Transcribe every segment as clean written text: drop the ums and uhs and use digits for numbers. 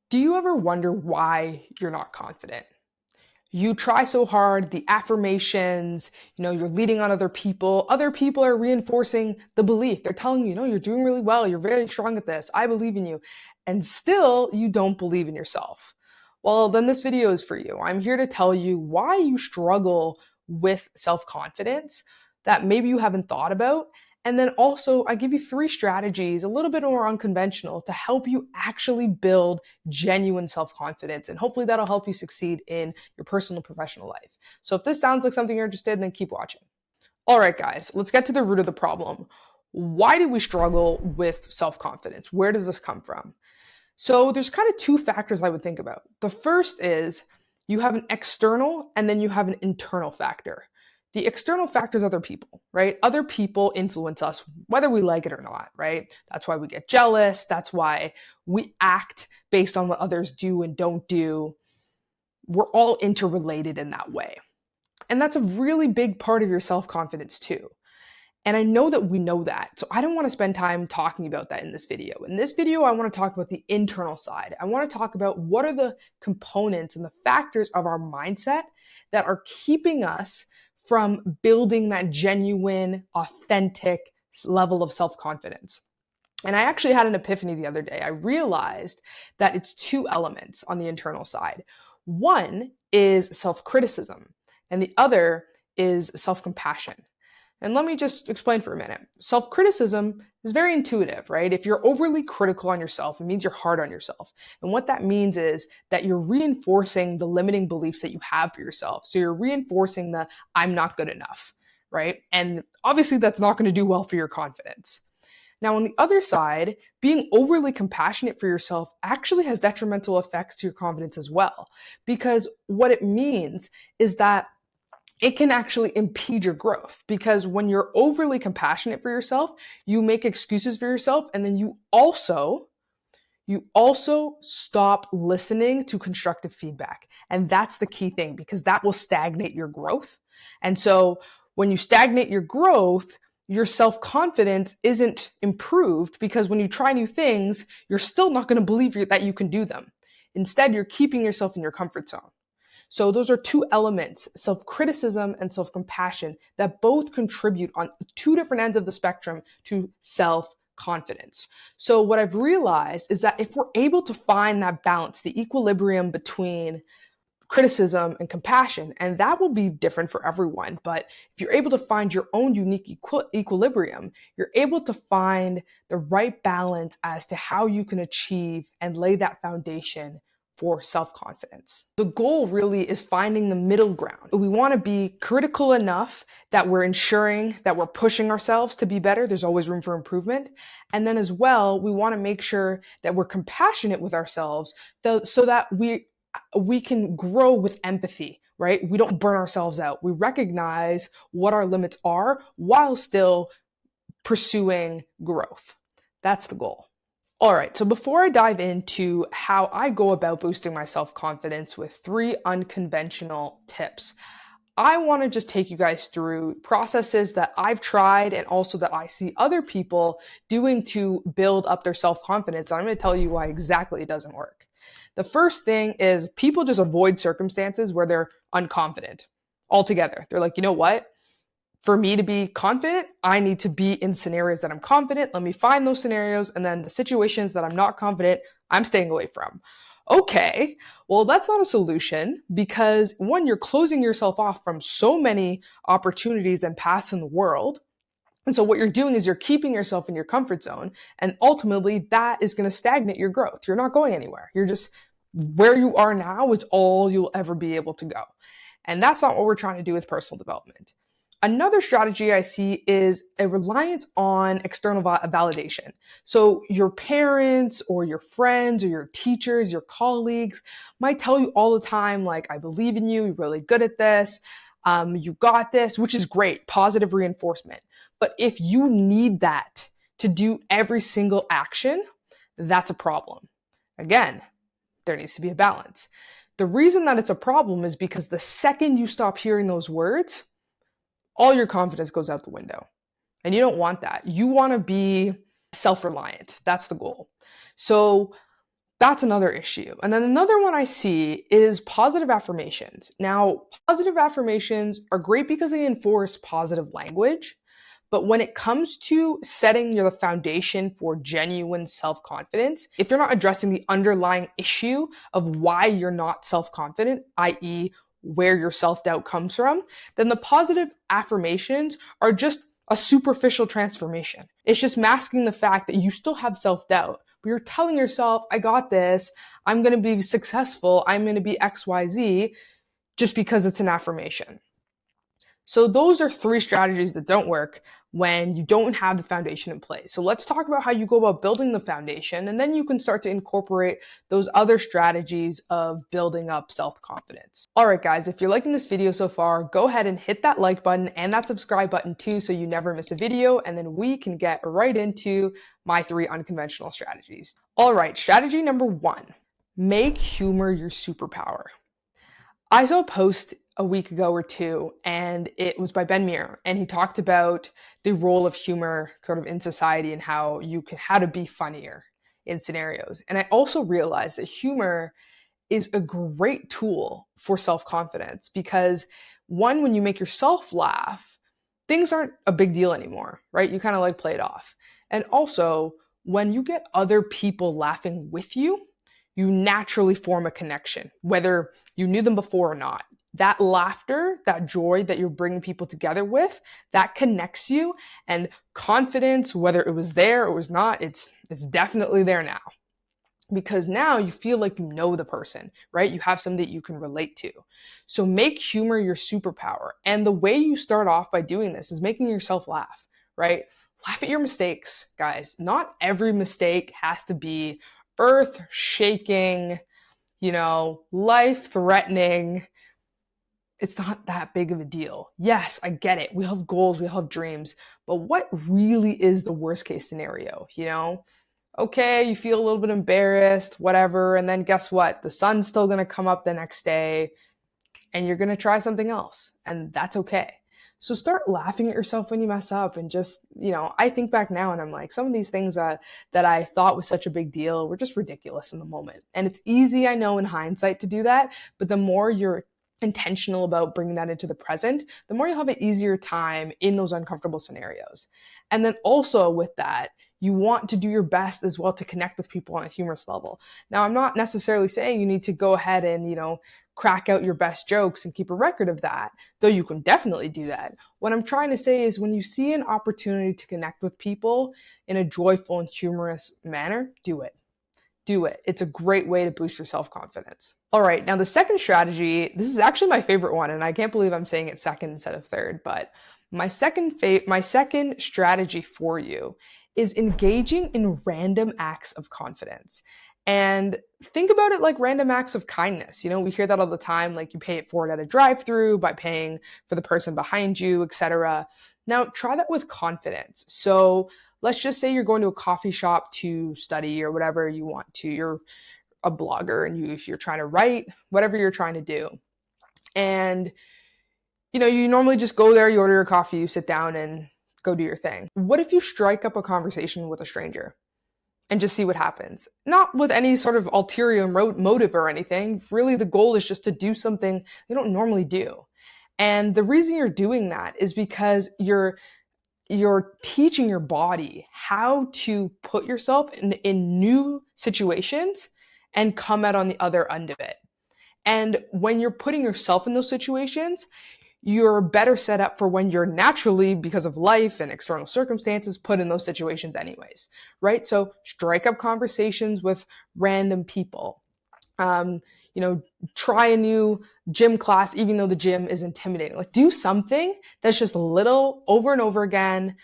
Do you ever wonder why you're not confident? You try so hard, the affirmations, you're leading on other people. Other people are reinforcing the belief. They're telling you, you're doing really well. You're very strong at this. I believe in you. And still, you don't believe in yourself. Well, then this video is for you. I'm here to tell you why you struggle with self confidence that maybe you haven't thought about. And then also, I give you 3 strategies, a little bit more unconventional, to help you actually build genuine self confidence. And hopefully, that'll help you succeed in your personal and professional life. So, if this sounds like something you're interested in, then keep watching. All right, guys, let's get to the root of the problem. Why do we struggle with self confidence? Where does this come from? So there's kind of 2 factors I would think about. The first is you have an external and then you have an internal factor. The external factor is other people, right? Other people influence us, whether we like it or not, right? That's why we get jealous. That's why we act based on what others do and don't do. We're all interrelated in that way. And that's a really big part of your self confidence, too. And I know that we know that. So I don't want to spend time talking about that in this video. In this video, I want to talk about the internal side. I want to talk about what are the components and the factors of our mindset that are keeping us from building that genuine, authentic level of self-confidence. And I actually had an epiphany the other day. I realized that it's 2 elements on the internal side. One is self-criticism, and the other is self-compassion. And let me just explain for a minute. Self-criticism is very intuitive, right? If you're overly critical on yourself, it means you're hard on yourself. And what that means is that you're reinforcing the limiting beliefs that you have for yourself. So you're reinforcing the I'm not good enough, right? And obviously that's not going to do well for your confidence. Now, on the other side, being overly compassionate for yourself actually has detrimental effects to your confidence as well. Because what it means is that it can actually impede your growth, because when you're overly compassionate for yourself, you make excuses for yourself, and then you also stop listening to constructive feedback. And that's the key thing, because that will stagnate your growth. And so when you stagnate your growth, your self-confidence isn't improved, because when you try new things, you're still not going to believe that you can do them. Instead, you're keeping yourself in your comfort zone. So those are 2 elements, self-criticism and self-compassion, that both contribute on 2 different ends of the spectrum to self-confidence. So what I've realized is that if we're able to find that balance, the equilibrium between criticism and compassion, and that will be different for everyone, but if you're able to find your own unique equilibrium, you're able to find the right balance as to how you can achieve and lay that foundation for self-confidence. The goal really is finding the middle ground. We want to be critical enough that we're ensuring that we're pushing ourselves to be better. There's always room for improvement. And then as well, we want to make sure that we're compassionate with ourselves so that we can grow with empathy, right? We don't burn ourselves out. We recognize what our limits are while still pursuing growth. That's the goal. All right, so before I dive into how I go about boosting my self-confidence with 3 unconventional tips, I want to just take you guys through processes that I've tried and also that I see other people doing to build up their self-confidence. And I'm going to tell you why exactly it doesn't work. The first thing is people just avoid circumstances where they're unconfident altogether. They're like, you know what? For me to be confident, I need to be in scenarios that I'm confident. Let me find those scenarios. And then the situations that I'm not confident, I'm staying away from. Okay, well, that's not a solution, because 1, you're closing yourself off from so many opportunities and paths in the world. And so what you're doing is you're keeping yourself in your comfort zone. And ultimately, that is going to stagnate your growth. You're not going anywhere. You're just where you are now is all you'll ever be able to go. And that's not what we're trying to do with personal development. Another strategy I see is a reliance on external validation. So your parents or your friends or your teachers, your colleagues might tell you all the time, like, I believe in you, you're really good at this, you got this, which is great, positive reinforcement. But if you need that to do every single action, that's a problem. Again, there needs to be a balance. The reason that it's a problem is because the second you stop hearing those words, all your confidence goes out the window. And you don't want that. You want to be self-reliant. That's the goal. So That's another issue. And then another one I see is positive affirmations. Now, positive affirmations are great because they enforce positive language. But when it comes to setting the foundation for genuine self confidence, if you're not addressing the underlying issue of why you're not self confident, i.e., where your self doubt comes from, then the positive affirmations are just a superficial transformation. It's just masking the fact that you still have self doubt, but you're telling yourself, I got this, I'm gonna be successful, I'm gonna be XYZ, just because it's an affirmation. So those are three strategies that don't work when you don't have the foundation in place. So let's talk about how you go about building the foundation, and then you can start to incorporate those other strategies of building up self-confidence. All right, guys, if you're liking this video so far, go ahead and hit that like button and that subscribe button too, so you never miss a video, and then we can get right into my 3 unconventional strategies. All right, strategy number 1, make humor your superpower. I saw a post a week ago or two, and it was by Ben Muir, and he talked about the role of humor kind of in society and how to be funnier in scenarios. And I also realized that humor is a great tool for self-confidence because one, when you make yourself laugh, things aren't a big deal anymore, right? You kind of like play it off. And also, when you get other people laughing with you, you naturally form a connection, whether you knew them before or not. That laughter, that joy that you're bringing people together with, that connects you, and confidence, whether it was there or was not, it's definitely there now. Because now you feel like you know the person, right? You have something that you can relate to. So make humor your superpower. And the way you start off by doing this is making yourself laugh, right? Laugh at your mistakes, guys. Not every mistake has to be earth shaking, life threatening. It's not that big of a deal. Yes, I get it. We have goals, we have dreams, but what really is the worst case scenario, Okay, you feel a little bit embarrassed, whatever, and then guess what? The sun's still going to come up the next day and you're going to try something else, and that's okay. So start laughing at yourself when you mess up, and just, I think back now and I'm like, some of these things that I thought was such a big deal were just ridiculous in the moment. And it's easy, I know, in hindsight to do that, but the more you're intentional about bringing that into the present, the more you'll have an easier time in those uncomfortable scenarios. And then also with that, you want to do your best as well to connect with people on a humorous level. Now, I'm not necessarily saying you need to go ahead and, crack out your best jokes and keep a record of that, though you can definitely do that. What I'm trying to say is when you see an opportunity to connect with people in a joyful and humorous manner, do it. Do it. It's a great way to boost your self-confidence. All right, now the second strategy, this is actually my favorite one, and I can't believe I'm saying it second instead of third, but my second strategy for you is engaging in random acts of confidence. And think about it like random acts of kindness. We hear that all the time, like you pay it forward at a drive-through by paying for the person behind you, etc. Now try that with confidence. So let's just say you're going to a coffee shop to study or whatever you want to. You're a blogger and you're trying to write, whatever you're trying to do. And you normally just go there, you order your coffee, you sit down and go do your thing. What if you strike up a conversation with a stranger and just see what happens? Not with any sort of ulterior motive or anything. Really, the goal is just to do something you don't normally do. And the reason you're doing that is because you're teaching your body how to put yourself in new situations and come out on the other end of it. And when you're putting yourself in those situations, you're better set up for when you're naturally, because of life and external circumstances, put in those situations anyways, right? So strike up conversations with random people. Try a new gym class, even though the gym is intimidating. Like, do something that's just a little over and over again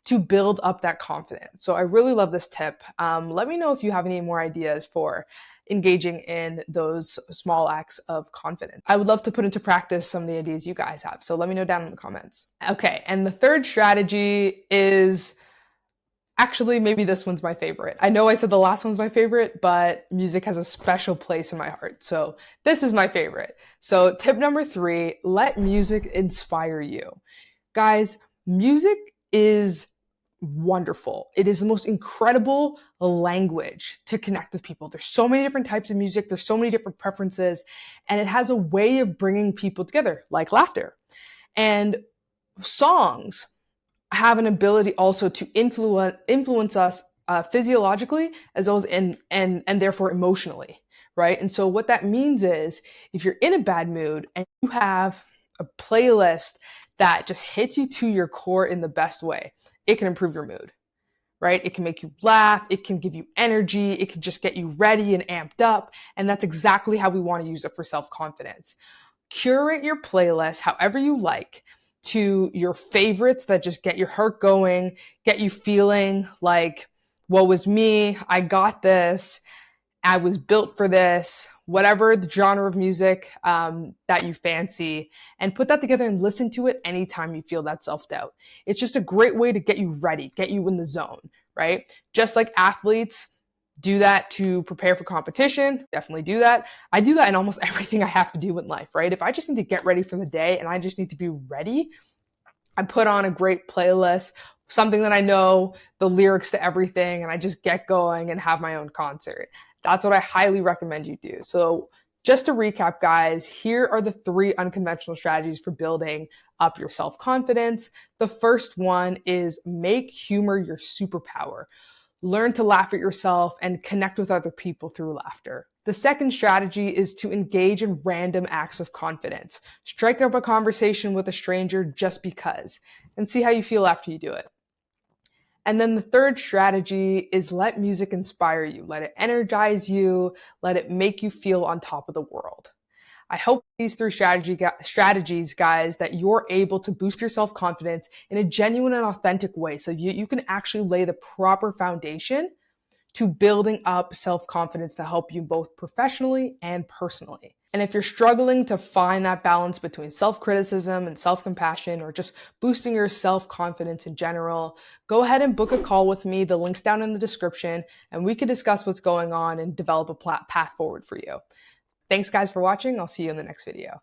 to build up that confidence. So I really love this tip. Let me know if you have any more ideas for engaging in those small acts of confidence. I would love to put into practice some of the ideas you guys have. So let me know down in the comments. Okay, and the third strategy is, actually, maybe this one's my favorite. I know I said the last one's my favorite, but music has a special place in my heart. So this is my favorite. So tip number 3, let music inspire you. Guys, music is wonderful. It is the most incredible language to connect with people. There's so many different types of music, there's so many different preferences, and it has a way of bringing people together, like laughter. And songs have an ability also to influence us physiologically as well as and therefore emotionally, right? And so what that means is if you're in a bad mood and you have a playlist that just hits you to your core in the best way, it can improve your mood, right? It can make you laugh, it can give you energy, it can just get you ready and amped up, and that's exactly how we want to use it for self-confidence. Curate your playlist however you like to your favorites that just get your heart going, get you feeling like, woe was me, I got this, I was built for this, whatever the genre of music that you fancy, and put that together and listen to it anytime you feel that self doubt. It's just a great way to get you ready, get you in the zone, right? Just like athletes do that to prepare for competition, definitely do that. I do that in almost everything I have to do in life, right? If I just need to get ready for the day and I just need to be ready, I put on a great playlist, something that I know the lyrics to everything, and I just get going and have my own concert. That's what I highly recommend you do. So, just to recap, guys, here are the 3 unconventional strategies for building up your self confidence. The first one is make humor your superpower. Learn to laugh at yourself and connect with other people through laughter. The second strategy is to engage in random acts of confidence. Strike up a conversation with a stranger just because and see how you feel after you do it. And then the third strategy is let music inspire you. Let it energize you. Let it make you feel on top of the world. I hope these 3 strategies, guys, that you're able to boost your self-confidence in a genuine and authentic way so you can actually lay the proper foundation to building up self-confidence to help you both professionally and personally. And if you're struggling to find that balance between self-criticism and self-compassion or just boosting your self-confidence in general, go ahead and book a call with me. The link's down in the description, and we can discuss what's going on and develop a path forward for you. Thanks, guys, for watching. I'll see you in the next video.